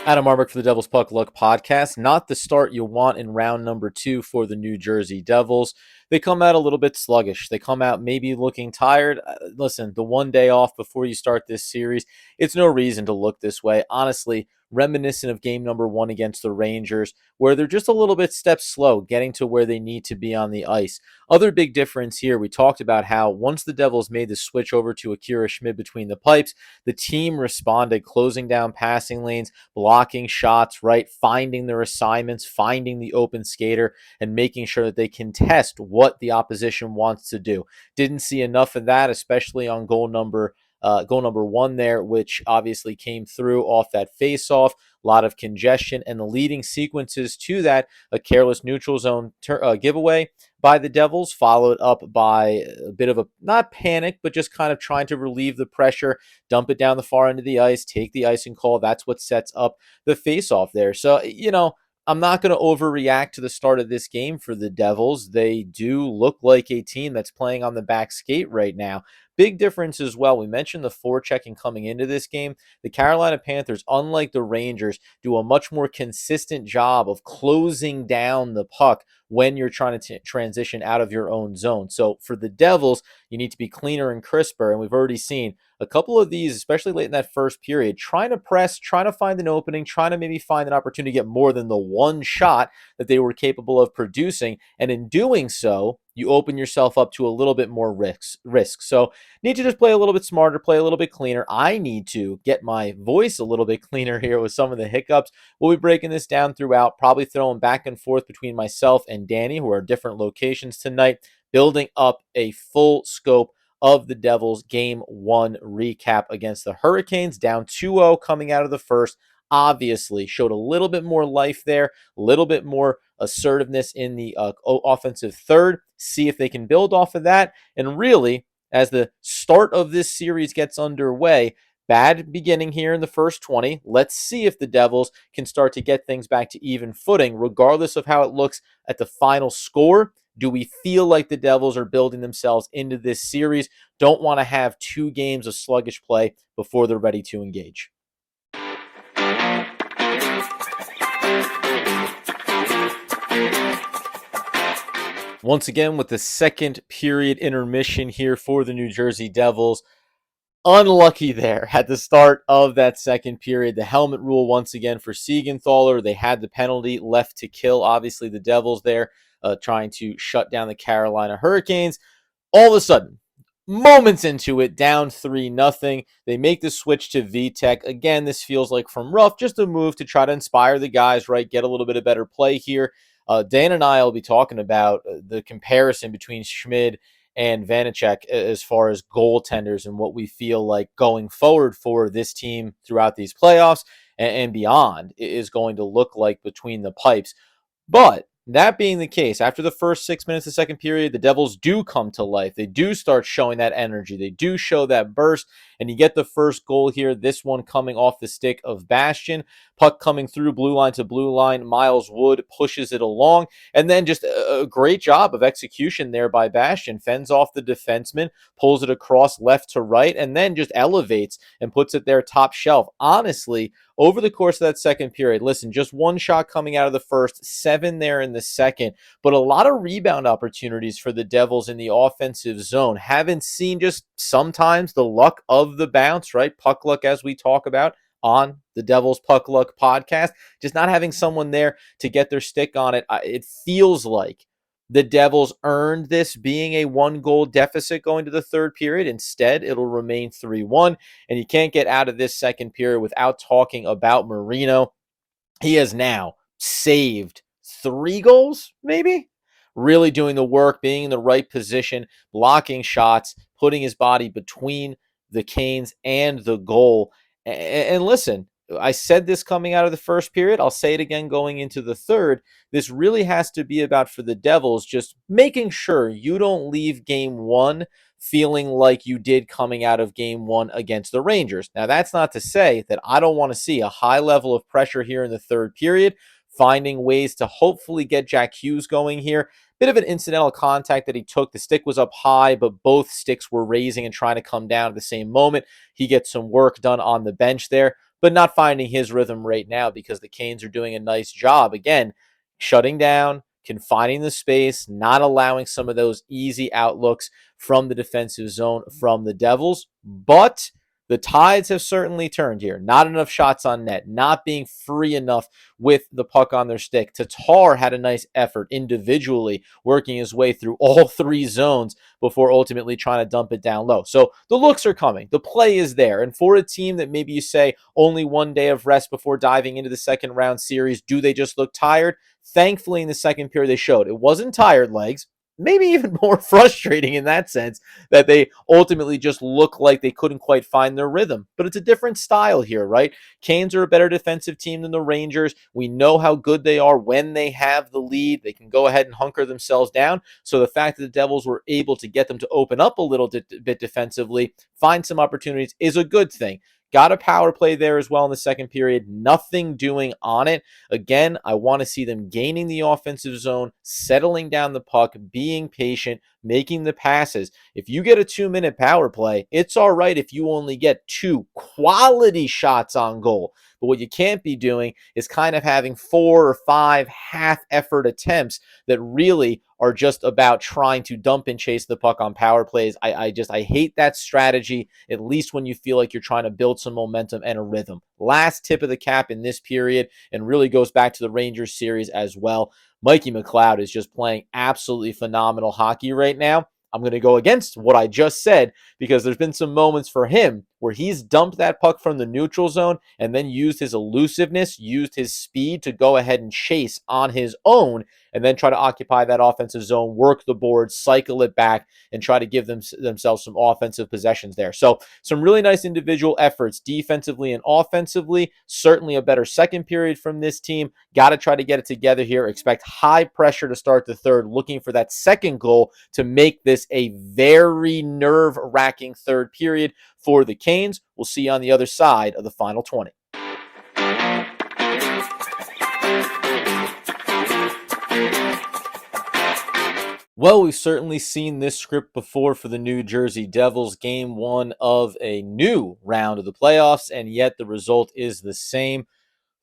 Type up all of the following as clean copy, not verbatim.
Adam Arbuck for the Devil's Puck Luck podcast. Not the start you want in round number 2 for the New Jersey Devils. They come out a little bit sluggish. They come out maybe looking tired. Listen, the one day off before you start this series, it's no reason to look this way. Honestly, reminiscent of game number 1 against the Rangers, where they're just a little bit step slow getting to where they need to be on the ice. Other big difference here, we talked about how once the Devils made the switch over to Akira Schmid between the pipes, the team responded, closing down passing lanes, blocking shots, right? Finding their assignments, finding the open skater, and making sure that they can test what the opposition wants to do. Didn't see enough of that, especially on goal number 1 there, which obviously came through off that face-off. A lot of congestion, and the leading sequences to that, a careless neutral zone giveaway by the Devils, followed up by a bit of a, not panic, but just kind of trying to relieve the pressure, dump it down the far end of the ice, take the icing call. That's what sets up the face-off there. So, I'm not going to overreact to the start of this game for the Devils. They do look like a team that's playing on the back skate right now. Big difference as well. We mentioned the forechecking coming into this game. The Carolina Panthers, unlike the Rangers, do a much more consistent job of closing down the puck when you're trying to transition out of your own zone. So for the Devils, you need to be cleaner and crisper. And we've already seen a couple of these, especially late in that first period, trying to press, trying to find an opening, trying to maybe find an opportunity to get more than the one shot that they were capable of producing. And in doing so, you open yourself up to a little bit more risk. So need to just play a little bit smarter, play a little bit cleaner. I need to get my voice a little bit cleaner here with some of the hiccups. We'll be breaking this down throughout, probably throwing back and forth between myself and Danny, who are different locations tonight, building up a full scope of the Devils' Game 1 recap against the Hurricanes, down 2-0 coming out of the first. Obviously, showed a little bit more life there, a little bit more assertiveness in the offensive third. See if they can build off of that. And really, as the start of this series gets underway, bad beginning here in the first 20. Let's see if the Devils can start to get things back to even footing, regardless of how it looks at the final score. Do we feel like the Devils are building themselves into this series? Don't want to have 2 games of sluggish play before they're ready to engage. Once again, with the second period intermission here for the New Jersey Devils. Unlucky there at the start of that second period. The helmet rule once again for Siegenthaler. They had the penalty left to kill. Obviously, the Devils there trying to shut down the Carolina Hurricanes. All of a sudden, moments into it, down 3-0. They make the switch to VTech. Again, this feels like from Ruff, just a move to try to inspire the guys, right? Get a little bit of better play here. Dan and I will be talking about the comparison between Schmid and Vanacek as far as goaltenders and what we feel like going forward for this team throughout these playoffs and beyond is going to look like between the pipes. But that being the case, after the first 6 minutes of the second period, the Devils do come to life. They do start showing that energy. They do show that burst, and you get the first goal here, this one coming off the stick of Bastian. Puck coming through blue line to blue line. Miles Wood pushes it along, and then just a great job of execution there by Bastian. Fends off the defenseman, pulls it across left to right, and then just elevates and puts it there top shelf. Honestly, over the course of that second period, listen, just one shot coming out of the first, 7 there in the second, but a lot of rebound opportunities for the Devils in the offensive zone. Haven't seen just sometimes the luck of the bounce, right? Puck luck, as we talk about on the Devils Puck Luck podcast, just not having someone there to get their stick on it. It feels like the Devils earned this being a 1-goal deficit going to the third period. Instead, it'll remain 3-1, and you can't get out of this second period without talking about Marino. He has now saved 3 goals, maybe? Really doing the work, being in the right position, blocking shots, putting his body between the Canes and the goal. And listen, I said this coming out of the first period. I'll say it again going into the third. This really has to be about, for the Devils, just making sure you don't leave game 1 feeling like you did coming out of game 1 against the Rangers. Now, that's not to say that I don't want to see a high level of pressure here in the third period, finding ways to hopefully get Jack Hughes going here. Bit of an incidental contact that he took. The stick was up high, but both sticks were raising and trying to come down at the same moment. He gets some work done on the bench there. but not finding his rhythm right now because the Canes are doing a nice job, again, shutting down, confining the space, not allowing some of those easy outlooks from the defensive zone from the Devils. But the tides have certainly turned here. Not enough shots on net, not being free enough with the puck on their stick. Tatar had a nice effort individually, working his way through all three zones before ultimately trying to dump it down low. So the looks are coming. The play is there. And for a team that maybe you say only one day of rest before diving into the second round series, do they just look tired? Thankfully, in the second period, they showed it wasn't tired legs, maybe even more frustrating in that sense that they ultimately just look like they couldn't quite find their rhythm. But it's a different style here, right? Canes are a better defensive team than the Rangers. We know how good they are when they have the lead. They can go ahead and hunker themselves down. So the fact that the Devils were able to get them to open up a little bit defensively, find some opportunities, is a good thing. Got a power play there as well in the second period. Nothing doing on it. Again, I want to see them gaining the offensive zone, settling down the puck, being patient, making the passes. If you get a 2-minute power play, it's all right if you only get 2 quality shots on goal. But what you can't be doing is kind of having 4 or 5 half effort attempts that really are just about trying to dump and chase the puck on power plays. I hate that strategy, at least when you feel like you're trying to build some momentum and a rhythm. Last tip of the cap in this period, and really goes back to the Rangers series as well. Mikey McLeod is just playing absolutely phenomenal hockey right now. I'm going to go against what I just said because there's been some moments for him where he's dumped that puck from the neutral zone and then used his elusiveness, used his speed to go ahead and chase on his own and then try to occupy that offensive zone, work the board, cycle it back, and try to give themselves some offensive possessions there. So some really nice individual efforts defensively and offensively. Certainly a better second period from this team. Got to try to get it together here. Expect high pressure to start the third, looking for that second goal to make this a very nerve-wracking third period for the Canes. We'll see you on the other side of the final 20. Well, we've certainly seen this script before for the New Jersey Devils, game one of a new round of the playoffs, and yet the result is the same.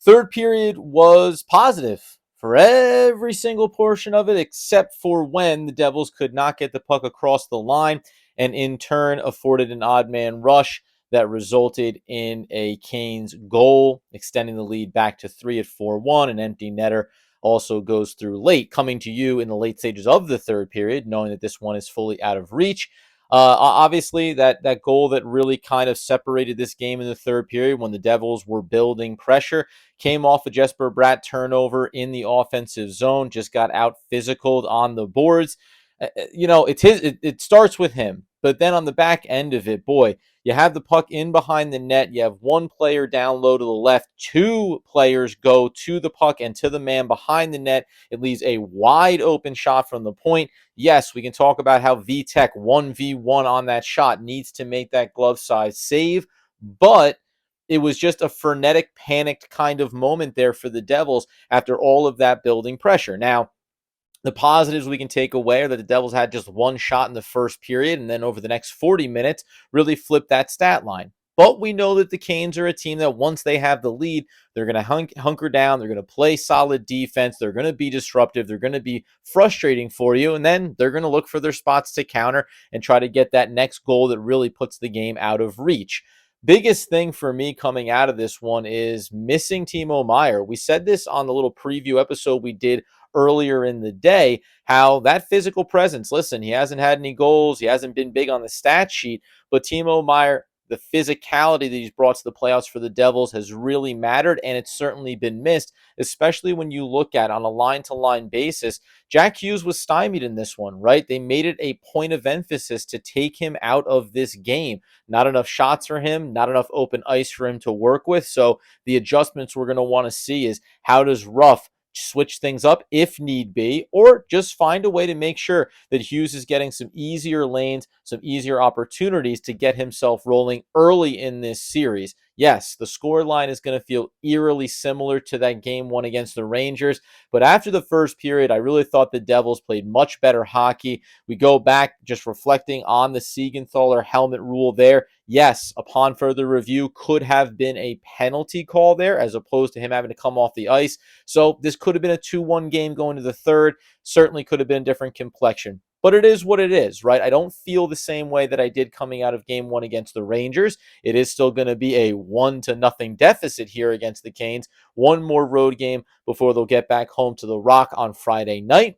Third period was positive for every single portion of it, except for when the Devils could not get the puck across the line and in turn afforded an odd man rush that resulted in a Canes goal, extending the lead back to 3 at 4-1. An empty netter also goes through late, coming to you in the late stages of the third period, knowing that this one is fully out of reach. Obviously, that goal that really kind of separated this game in the third period when the Devils were building pressure came off a Jesper Bratt turnover in the offensive zone, just got out physical on the boards. It starts with him, but then on the back end of it, boy, you have the puck in behind the net. You have one player down low to the left. Two players go to the puck and to the man behind the net. It leaves a wide open shot from the point. Yes, we can talk about how VTech 1v1 on that shot needs to make that glove size save, but it was just a frenetic, panicked kind of moment there for the Devils after all of that building pressure. Now, the positives we can take away are that the Devils had just one shot in the first period and then over the next 40 minutes really flipped that stat line. But we know that the Canes are a team that once they have the lead, they're going to hunker down. They're going to play solid defense. They're going to be disruptive. They're going to be frustrating for you. And then they're going to look for their spots to counter and try to get that next goal that really puts the game out of reach. Biggest thing for me coming out of this one is missing Timo Meier. We said this on the little preview episode we did earlier in the day, how that physical presence, listen, he hasn't had any goals. He hasn't been big on the stat sheet, but Timo Meier, the physicality that he's brought to the playoffs for the Devils has really mattered, and it's certainly been missed, especially when you look at on a line-to-line basis. Jack Hughes was stymied in this one, right? They made it a point of emphasis to take him out of this game. Not enough shots for him, not enough open ice for him to work with, so the adjustments we're going to want to see is how does Ruff switch things up if need be, or just find a way to make sure that Hughes is getting some easier lanes, some easier opportunities to get himself rolling early in this series. yes, the score line is going to feel eerily similar to that game one against the Rangers. But after the first period, I really thought the Devils played much better hockey. We go back just reflecting on the Siegenthaler helmet rule there. Yes, upon further review, could have been a penalty call there as opposed to him having to come off the ice. So this could have been a 2-1 game going to the third. Certainly could have been a different complexion. But it is what it is, right? I don't feel the same way that I did coming out of game one against the Rangers. It is still going to be a 1-0 deficit here against the Canes. One more road game before they'll get back home to the Rock on Friday night.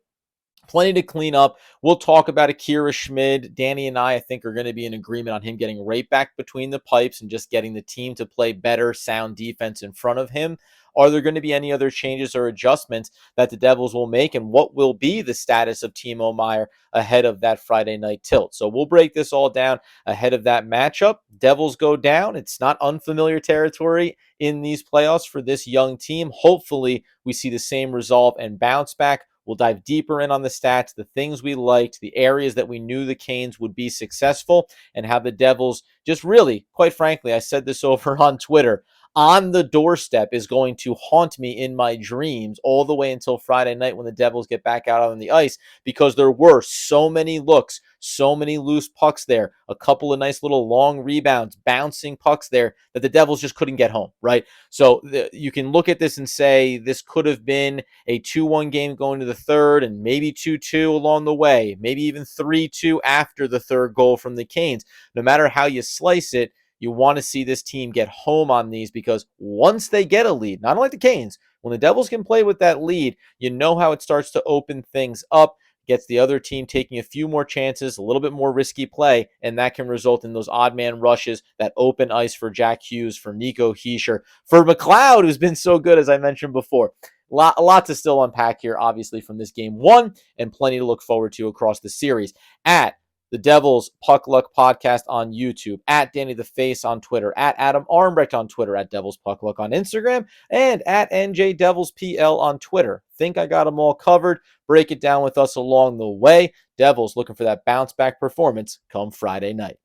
Plenty to clean up. We'll talk about Akira Schmid. Danny and I think, are going to be in agreement on him getting right back between the pipes and just getting the team to play better, sound defense in front of him. Are there going to be any other changes or adjustments that the Devils will make? And what will be the status of Timo Meier ahead of that Friday night tilt? So we'll break this all down ahead of that matchup. Devils go down. It's not unfamiliar territory in these playoffs for this young team. Hopefully, we see the same resolve and bounce back. We'll dive deeper in on the stats, the things we liked, the areas that we knew the Canes would be successful, and how the Devils just really, quite frankly, I said this over on Twitter, on the doorstep is going to haunt me in my dreams all the way until Friday night when the Devils get back out on the ice, because there were so many looks, so many loose pucks there, a couple of nice little long rebounds, bouncing pucks there that the Devils just couldn't get home, right? So you can look at this and say this could have been a 2-1 game going to the third and maybe 2-2 along the way, maybe even 3-2 after the third goal from the Canes. No matter how you slice it, you want to see this team get home on these, because once they get a lead, not unlike the Canes, when the Devils can play with that lead, you know how it starts to open things up, gets the other team taking a few more chances, a little bit more risky play, and that can result in those odd man rushes, that open ice for Jack Hughes, for Nico Hischier, for McLeod, who's been so good, as I mentioned before. A lot to still unpack here, obviously, from this game one, and plenty to look forward to across the series. At the Devils Puck Luck Podcast on YouTube, at Danny the Face on Twitter, at Adam Armbrecht on Twitter, at Devils Puck Luck on Instagram, and at NJ Devils PL on Twitter. Think I got them all covered. Break it down with us along the way. Devils looking for that bounce back performance come Friday night.